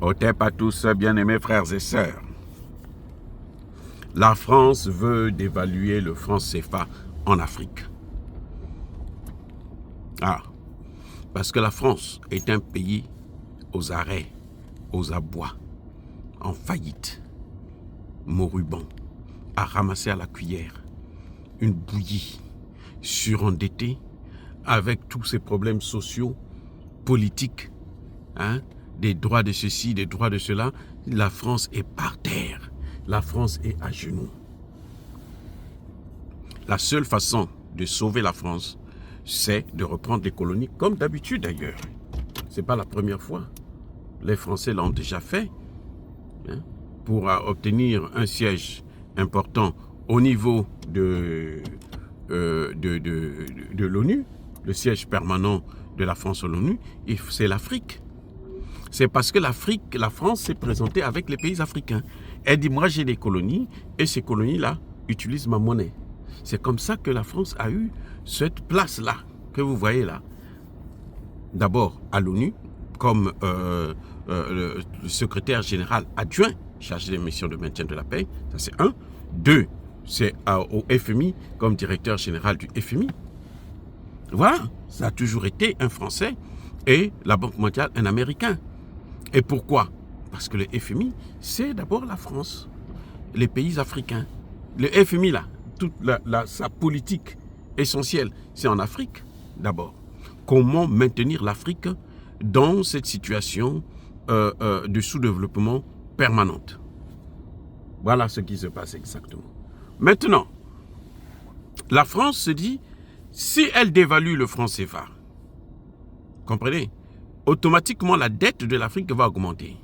Otep à tous, bien-aimés frères et sœurs. La France veut dévaluer le franc CFA en Afrique. Parce que la France est un pays aux arrêts, aux abois, en faillite, moribond, à ramasser à la cuillère, une bouillie, surendetté, avec tous ces problèmes sociaux, politiques, des droits de ceci, des droits de cela. La France est par terre. La France est à genoux. La seule façon de sauver la France, c'est de reprendre les colonies, comme d'habitude d'ailleurs. Ce n'est pas la première fois. Les Français l'ont déjà fait. Pour obtenir un siège important au niveau de l'ONU, le siège permanent de la France à l'ONU, c'est l'Afrique. C'est parce que la France s'est présentée avec les pays africains. Elle dit, moi j'ai des colonies, et ces colonies-là utilisent ma monnaie. C'est comme ça que la France a eu cette place-là, que vous voyez là. D'abord à l'ONU, comme le secrétaire général adjoint, chargé des missions de maintien de la paix, ça c'est un. Deux, c'est au FMI, comme directeur général du FMI. Voilà, ça a toujours été un Français, et la Banque mondiale un Américain. Et pourquoi? Parce que le FMI, c'est d'abord la France, les pays africains. Le FMI, là, toute sa politique essentielle, c'est en Afrique, d'abord. Comment maintenir l'Afrique dans cette situation de sous-développement permanente? Voilà ce qui se passe exactement. Maintenant, la France se dit, si elle dévalue le franc CFA, comprenez, automatiquement la dette de l'Afrique va augmenter.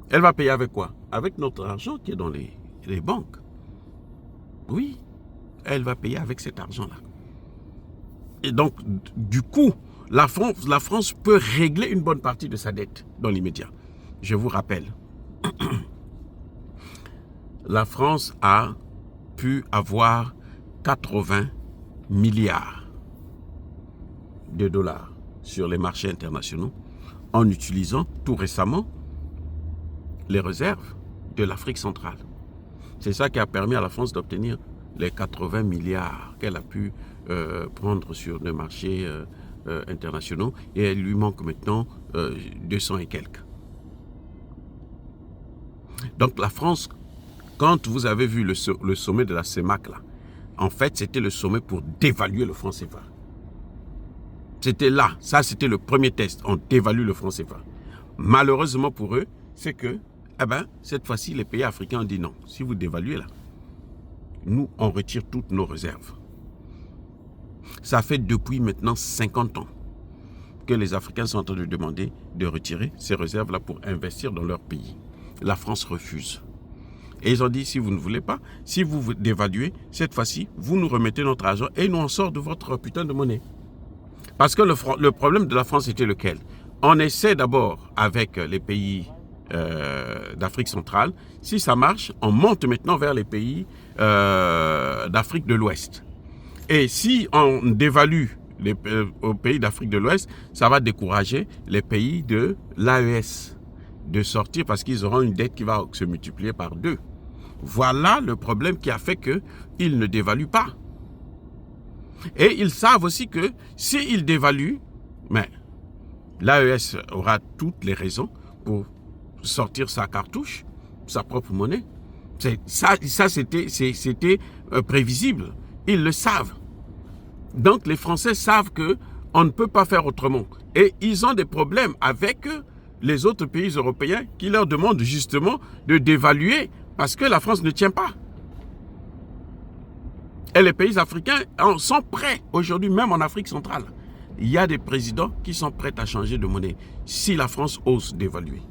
Elle va payer avec quoi? Avec notre argent qui est dans les banques. Oui, elle va payer avec cet argent-là. Et donc, du coup, la France peut régler une bonne partie de sa dette dans l'immédiat. Je vous rappelle, la France a pu avoir 80 milliards de dollars sur les marchés internationaux en utilisant tout récemment les réserves de l'Afrique centrale. C'est ça qui a permis à la France d'obtenir les 80 milliards qu'elle a pu prendre sur les marchés internationaux, et elle lui manque maintenant 200 et quelques. Donc la France, quand vous avez vu le sommet de la CEMAC, là, en fait c'était le sommet pour dévaluer le franc CFA. C'était là, ça c'était le premier test, on dévalue le franc CFA. Malheureusement pour eux, c'est que, cette fois-ci, les pays africains ont dit non. Si vous dévaluez là, nous, on retire toutes nos réserves. Ça fait depuis maintenant 50 ans que les Africains sont en train de demander de retirer ces réserves-là pour investir dans leur pays. La France refuse. Et ils ont dit, si vous ne voulez pas, si vous dévaluez, cette fois-ci, vous nous remettez notre argent et nous on sort de votre putain de monnaie. Parce que le problème de la France était lequel? On essaie d'abord avec les pays d'Afrique centrale. Si ça marche, on monte maintenant vers les pays d'Afrique de l'Ouest. Et si on dévalue aux pays d'Afrique de l'Ouest, ça va décourager les pays de l'AES de sortir parce qu'ils auront une dette qui va se multiplier par 2. Voilà le problème qui a fait qu'ils ne dévaluent pas. Et ils savent aussi que s'ils dévaluent, l'AES aura toutes les raisons pour sortir sa cartouche, sa propre monnaie. Ça c'était prévisible. Ils le savent. Donc les Français savent qu'on ne peut pas faire autrement. Et ils ont des problèmes avec les autres pays européens qui leur demandent justement de dévaluer parce que la France ne tient pas. Et les pays africains sont prêts aujourd'hui, même en Afrique centrale. Il y a des présidents qui sont prêts à changer de monnaie si la France ose dévaluer.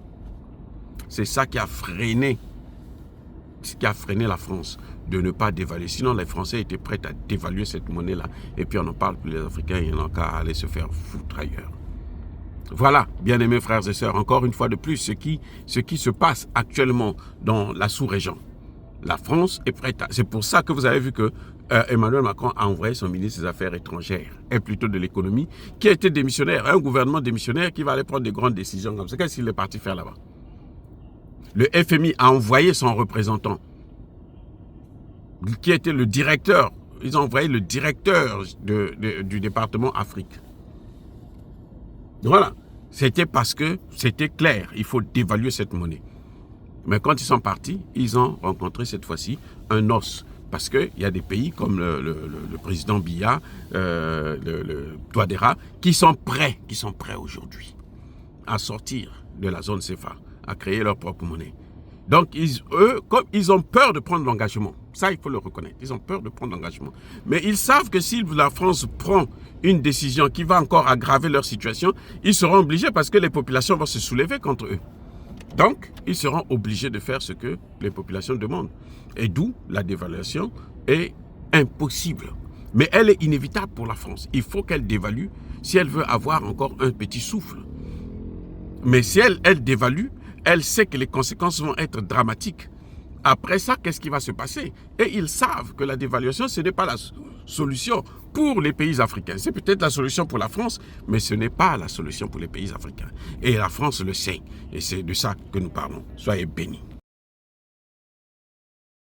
C'est ça qui a freiné la France de ne pas dévaluer. Sinon, les Français étaient prêts à dévaluer cette monnaie-là. Et puis, on n'en parle plus, les Africains, ils n'ont qu'à aller se faire foutre ailleurs. Voilà, bien-aimés frères et sœurs, encore une fois de plus, ce qui se passe actuellement dans la sous-région. La France est prête. C'est pour ça que vous avez vu que Emmanuel Macron a envoyé son ministre des Affaires étrangères, et plutôt de l'économie, qui a été démissionnaire, un gouvernement démissionnaire qui va aller prendre des grandes décisions comme ça. Qu'est-ce qu'il est parti faire là-bas? Le FMI a envoyé son représentant, qui était le directeur. Ils ont envoyé le directeur du département Afrique. Voilà. C'était parce que c'était clair. Il faut dévaluer cette monnaie. Mais quand ils sont partis, ils ont rencontré cette fois-ci un os. Parce qu'il y a des pays comme le président Biya, le Touadéra, qui sont prêts aujourd'hui à sortir de la zone CFA, à créer leur propre monnaie. Donc, eux, comme ils ont peur de prendre l'engagement, ça, il faut le reconnaître, ils ont peur de prendre l'engagement. Mais ils savent que si la France prend une décision qui va encore aggraver leur situation, ils seront obligés parce que les populations vont se soulever contre eux. Donc, ils seront obligés de faire ce que les populations demandent. Et d'où la dévaluation est impossible. Mais elle est inévitable pour la France. Il faut qu'elle dévalue si elle veut avoir encore un petit souffle. Mais si elle dévalue, elle sait que les conséquences vont être dramatiques. Après ça, qu'est-ce qui va se passer? Et ils savent que la dévaluation, ce n'est pas la solution pour les pays africains. C'est peut-être la solution pour la France, mais ce n'est pas la solution pour les pays africains. Et la France le sait. Et c'est de ça que nous parlons. Soyez bénis.